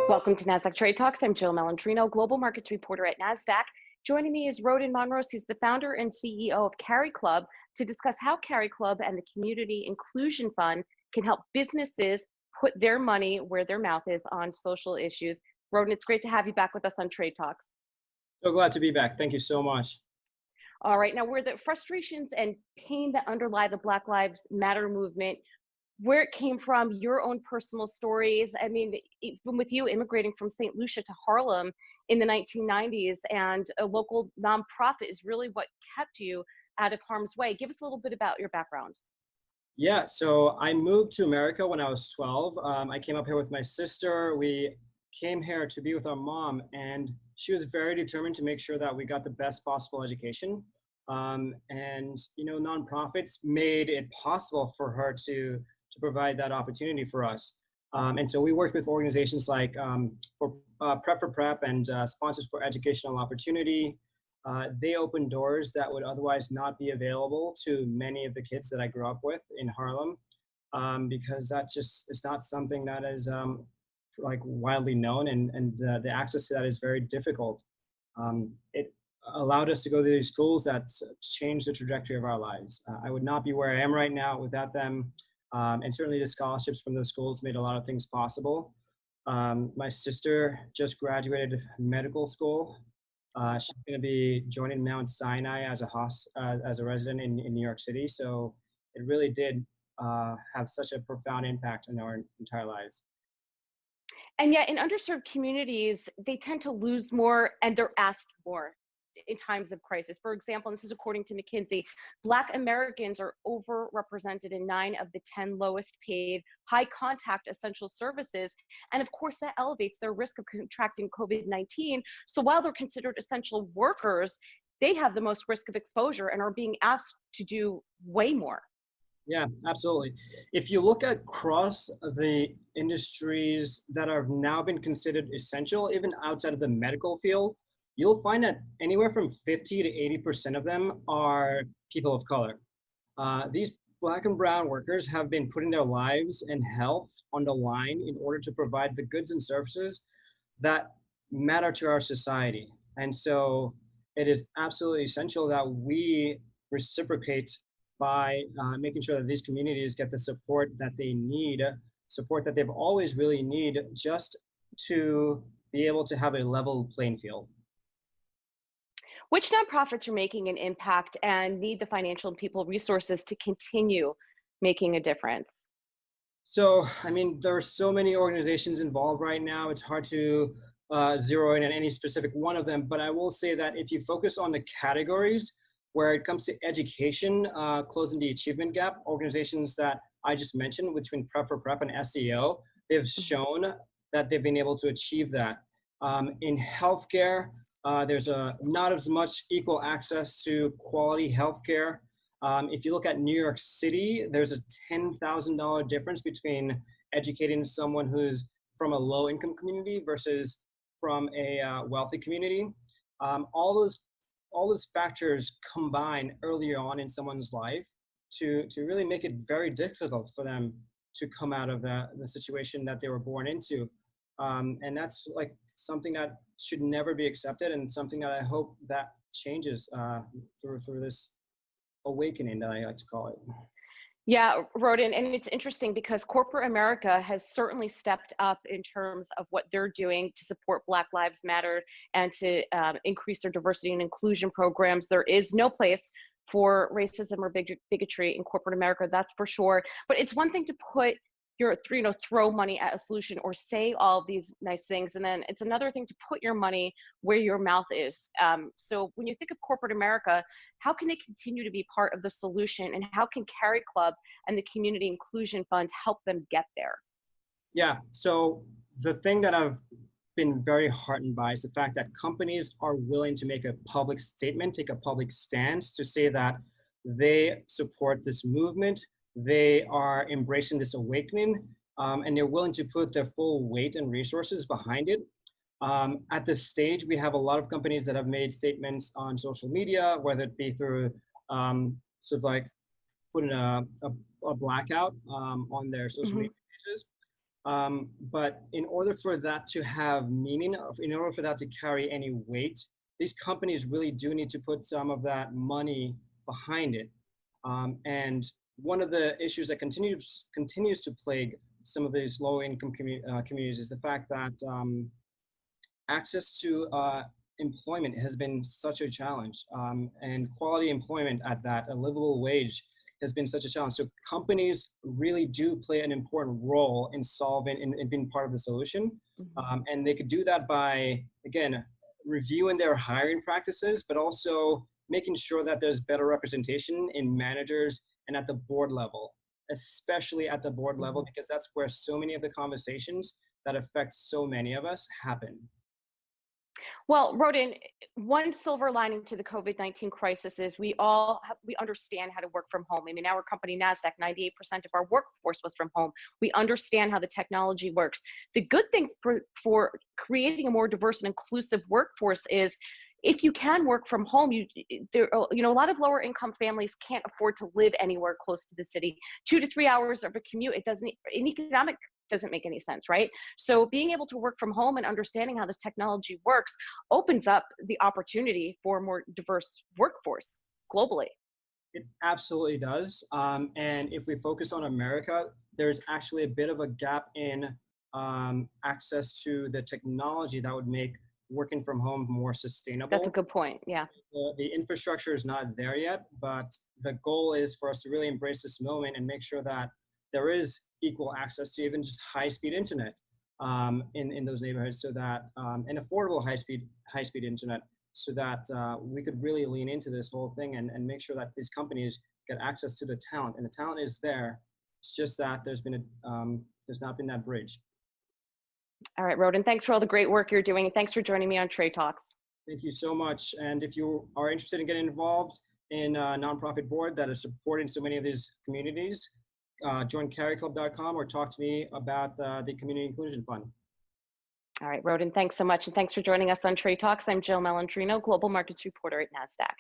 Welcome to Nasdaq Trade Talks. I'm Jill Malandrino, Global Markets Reporter at Nasdaq. Joining me is Rhoden Monrose. He's the founder and CEO of CariClub to discuss how CariClub and the Community Inclusion Fund can help businesses put their money where their mouth is on social issues. Rhoden, it's great to have you back with us on Trade Talks. So glad to be back. Thank you so much. All right, now where the frustrations and pain that underlie the Black Lives Matter movement, where it came from, your own personal stories. I mean, even with you immigrating from St. Lucia to Harlem in the 1990s, and a local nonprofit is really what kept you out of harm's way. Give us a little bit about your background. Yeah, so I moved to America when I was 12. I came up here with my sister. We came here to be with our mom, and she was very determined to make sure that we got the best possible education. Nonprofits made it possible for her to provide that opportunity for us. And so we worked with organizations like Prep for Prep and Sponsors for Educational Opportunity. They opened doors that would otherwise not be available to many of the kids that I grew up with in Harlem, because that just is not something that is like widely known, and the access to that is very difficult. It allowed us to go to these schools that changed the trajectory of our lives. I would not be where I am right now without them. And certainly the scholarships from those schools made a lot of things possible. My sister just graduated medical school. She's going to be joining Mount Sinai as a resident in New York City. So it really did have such a profound impact on our entire lives. And yet in underserved communities, they tend to lose more and they're asked more in times of crisis. For example, and this is according to McKinsey, Black Americans are overrepresented in 9 of the 10 lowest paid high contact essential services. And of course, that elevates their risk of contracting COVID-19. So while they're considered essential workers, they have the most risk of exposure and are being asked to do way more. Yeah, absolutely. If you look across the industries that have now been considered essential, even outside of the medical field, you'll find that anywhere from 50 to 80% of them are people of color. These Black and brown workers have been putting their lives and health on the line in order to provide the goods and services that matter to our society. And so it is absolutely essential that we reciprocate by making sure that these communities get the support that they need, support that they've always really need, just to be able to have a level playing field. Which nonprofits are making an impact and need the financial and people resources to continue making a difference? So, I mean, there are so many organizations involved right now. It's hard to zero in on any specific one of them, but I will say that if you focus on the categories where it comes to education, closing the achievement gap, organizations that I just mentioned between Prep for Prep and SEO, they've shown that they've been able to achieve that. In healthcare, there's not as much equal access to quality healthcare. If you look at New York City, there's a $10,000 difference between educating someone who's from a low income community versus from a wealthy community. All those factors combine earlier on in someone's life to really make it very difficult for them to come out of the situation that they were born into. And that's like something that should never be accepted, and something that I hope that changes through this awakening that I like to call it. Yeah, Rhoden, and it's interesting because corporate America has certainly stepped up in terms of what they're doing to support Black Lives Matter and to increase their diversity and inclusion programs. There is no place for racism or bigotry in corporate America, that's for sure. But it's one thing to put throw money at a solution or say all these nice things, and then it's another thing to put your money where your mouth is. So when you think of corporate America, how can they continue to be part of the solution, and how can CariClub and the Community Inclusion Funds help them get there? Yeah, so the thing that I've been very heartened by is the fact that companies are willing to make a public statement, take a public stance to say that they support this movement, they are embracing this awakening, and they're willing to put their full weight and resources behind it. At this stage, we have a lot of companies that have made statements on social media, whether it be through sort of like putting a blackout on their social media pages. But in order for that to have meaning, in order for that to carry any weight, these companies really do need to put some of that money behind it. And one of the issues that continues to plague some of these low-income communities is the fact that access to employment has been such a challenge, and quality employment at that, a livable wage, has been such a challenge. So companies really do play an important role in solving, in being part of the solution. And they could do that by, again, reviewing their hiring practices, but also making sure that there's better representation in managers and at the board level, especially at the board level, because that's where so many of the conversations that affect so many of us happen. Well, Rhoden, one silver lining to the COVID-19 crisis is we understand how to work from home. I mean, our company, Nasdaq, 98% of our workforce was from home. We understand how the technology works. The good thing for creating a more diverse and inclusive workforce is if you can work from home, a lot of lower income families can't afford to live anywhere close to the city. 2 to 3 hours of a commute, in economic doesn't make any sense, right? So being able to work from home and understanding how this technology works opens up the opportunity for a more diverse workforce globally. It absolutely does. And if we focus on America, there's actually a bit of a gap in access to the technology that would make working from home more sustainable. That's a good point. Yeah. The infrastructure is not there yet, but the goal is for us to really embrace this moment and make sure that there is equal access to even just high-speed internet in those neighborhoods, so that and affordable high-speed internet, so that we could really lean into this whole thing and make sure that these companies get access to the talent, and the talent is there. It's just that there's not been that bridge. All right, Rhoden, thanks for all the great work you're doing, and thanks for joining me on Trade Talks. Thank you so much. And if you are interested in getting involved in a nonprofit board that is supporting so many of these communities, join CariClub.com or talk to me about the Community Inclusion Fund. All right, Rhoden, thanks so much. And thanks for joining us on Trade Talks. I'm Jill Malandrino, Global Markets Reporter at Nasdaq.